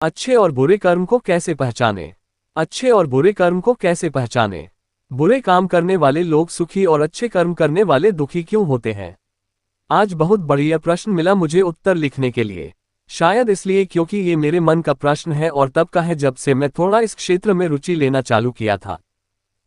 अच्छे और बुरे कर्म को कैसे पहचाने? अच्छे और बुरे कर्म को कैसे पहचाने? बुरे काम करने वाले लोग सुखी और अच्छे कर्म करने वाले दुखी क्यों होते हैं? आज बहुत बढ़िया प्रश्न मिला मुझे उत्तर लिखने के लिए। शायद इसलिए क्योंकि ये मेरे मन का प्रश्न है और तब का है जब से मैं थोड़ा इस क्षेत्र में रुचि लेना चालू किया था।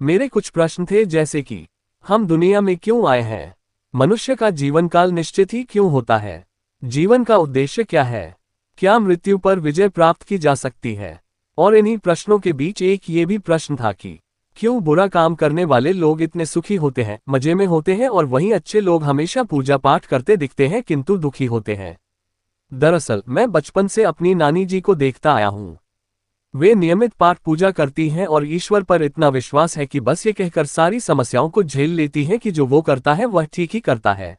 मेरे कुछ प्रश्न थे जैसे कि हम दुनिया में क्यों आए हैं? मनुष्य का जीवन काल निश्चित ही क्यों होता है? जीवन का उद्देश्य क्या है? क्या मृत्यु पर विजय प्राप्त की जा सकती है? और इन्हीं प्रश्नों के बीच एक ये भी प्रश्न था कि क्यों बुरा काम करने वाले लोग इतने सुखी होते हैं, मजे में होते हैं, और वहीं अच्छे लोग हमेशा पूजा पाठ करते दिखते हैं किंतु दुखी होते हैं। दरअसल मैं बचपन से अपनी नानी जी को देखता आया हूँ। वे नियमित पाठ पूजा करती हैं और ईश्वर पर इतना विश्वास है कि बस ये कहकर सारी समस्याओं को झेल लेती हैं कि जो वो करता है वह ठीक ही करता है।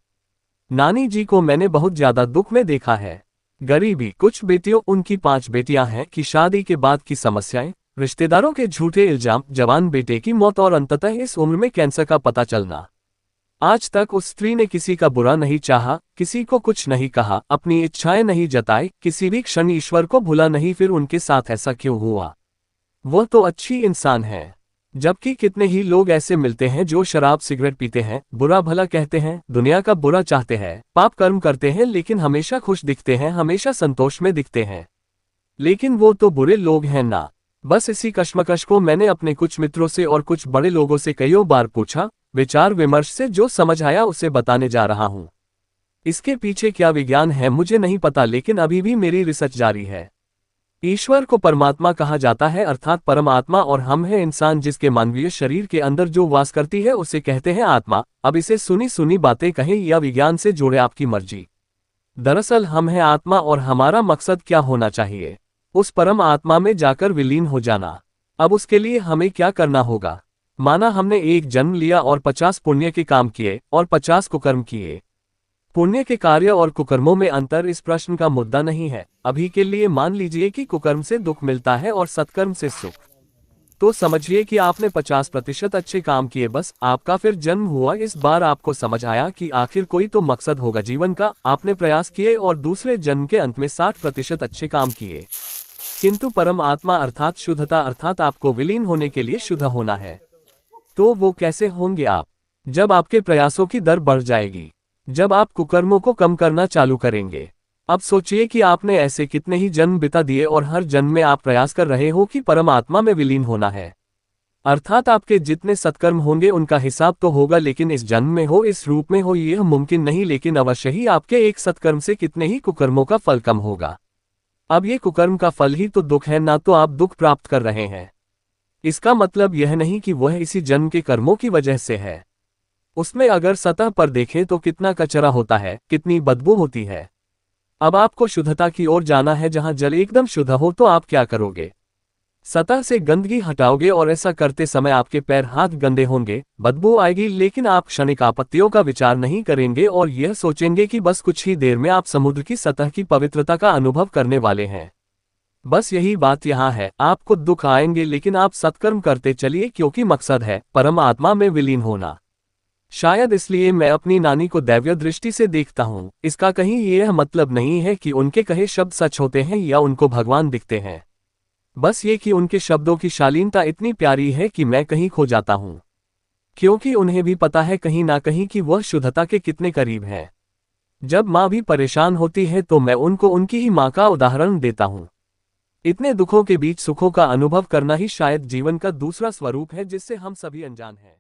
नानी जी को मैंने बहुत ज्यादा दुख में देखा है। गरीबी, कुछ बेटियों, उनकी 5 बेटियां हैं, कि शादी के बाद की समस्याएं, रिश्तेदारों के झूठे इल्जाम, जवान बेटे की मौत और अंततः इस उम्र में कैंसर का पता चलना। आज तक उस स्त्री ने किसी का बुरा नहीं चाहा, किसी को कुछ नहीं कहा, अपनी इच्छाएं नहीं जताई, किसी भी क्षण ईश्वर को भुला नहीं। फिर उनके साथ ऐसा क्यों हुआ? वह तो अच्छी इंसान है। जबकि कितने ही लोग ऐसे मिलते हैं जो शराब सिगरेट पीते हैं, बुरा भला कहते हैं, दुनिया का बुरा चाहते हैं, पाप कर्म करते हैं, लेकिन हमेशा खुश दिखते हैं, हमेशा संतोष में दिखते हैं। लेकिन वो तो बुरे लोग हैं ना। बस इसी कश्मकश को मैंने अपने कुछ मित्रों से और कुछ बड़े लोगों से कईयों बार पूछा। विचार विमर्श से जो समझ आया उसे बताने जा रहा हूँ। इसके पीछे क्या विज्ञान है मुझे नहीं पता, लेकिन अभी भी मेरी रिसर्च जारी है। ईश्वर को परमात्मा कहा जाता है, अर्थात परमात्मा, और हम हैं इंसान जिसके मानवीय शरीर के अंदर जो वास करती है उसे कहते हैं आत्मा। अब इसे सुनी सुनी बातें कहें या विज्ञान से जोड़े, आपकी मर्जी। दरअसल हम हैं आत्मा और हमारा मकसद क्या होना चाहिए? उस परम आत्मा में जाकर विलीन हो जाना। अब उसके लिए हमें क्या करना होगा? माना हमने एक जन्म लिया और 50 पुण्य के काम किए और 50 कुकर्म किए। पुण्य के कार्य और कुकर्मों में अंतर इस प्रश्न का मुद्दा नहीं है। अभी के लिए मान लीजिए कि कुकर्म से दुख मिलता है और सत्कर्म से सुख। तो समझिए कि आपने 50% अच्छे काम किए, बस आपका फिर जन्म हुआ। इस बार आपको समझ आया कि आखिर कोई तो मकसद होगा जीवन का। आपने प्रयास किए और दूसरे जन्म के अंत में 60% अच्छे काम किए। किंतु परम आत्मा अर्थात शुद्धता, अर्थात आपको विलीन होने के लिए शुद्ध होना है। तो वो कैसे होंगे आप? जब आपके प्रयासों की दर बढ़ जाएगी, जब आप कुकर्मों को कम करना चालू करेंगे। अब सोचिए कि आपने ऐसे कितने ही जन्म बिता दिए और हर जन्म में आप प्रयास कर रहे हो कि परमात्मा में विलीन होना है। अर्थात आपके जितने सत्कर्म होंगे उनका हिसाब तो होगा, लेकिन इस जन्म में हो, इस रूप में हो, यह मुमकिन नहीं। लेकिन अवश्य ही आपके एक सत्कर्म से कितने ही कुकर्मों का फल कम होगा। अब ये कुकर्म का फल ही तो दुख है ना, तो आप दुख प्राप्त कर रहे हैं। इसका मतलब यह नहीं कि वह इसी जन्म के कर्मों की वजह से है। उसमें अगर सतह पर देखें तो कितना कचरा होता है, कितनी बदबू होती है। अब आपको शुद्धता की ओर जाना है, जहां जल एकदम शुद्ध हो, तो आप क्या करोगे? सतह से गंदगी हटाओगे और ऐसा करते समय आपके पैर हाथ गंदे होंगे, बदबू आएगी, लेकिन आप क्षणिक आपत्तियों का विचार नहीं करेंगे और यह सोचेंगे कि बस कुछ ही देर में आप समुद्र की सतह की पवित्रता का अनुभव करने वाले हैं। बस यही बात यहाँ है, आपको दुख आएंगे लेकिन आप सत्कर्म करते चलिए, क्योंकि मकसद है परम आत्मा में विलीन होना। शायद इसलिए मैं अपनी नानी को दैवीय दृष्टि से देखता हूँ। इसका कहीं यह मतलब नहीं है कि उनके कहे शब्द सच होते हैं या उनको भगवान दिखते हैं। बस ये कि उनके शब्दों की शालीनता इतनी प्यारी है कि मैं कहीं खो जाता हूँ, क्योंकि उन्हें भी पता है कहीं ना कहीं कि वह शुद्धता के कितने करीब हैं। जब माँ भी परेशान होती है तो मैं उनको उनकी ही माँ का उदाहरण देता हूँ। इतने दुखों के बीच सुखों का अनुभव करना ही शायद जीवन का दूसरा स्वरूप है, जिससे हम सभी अनजान हैं।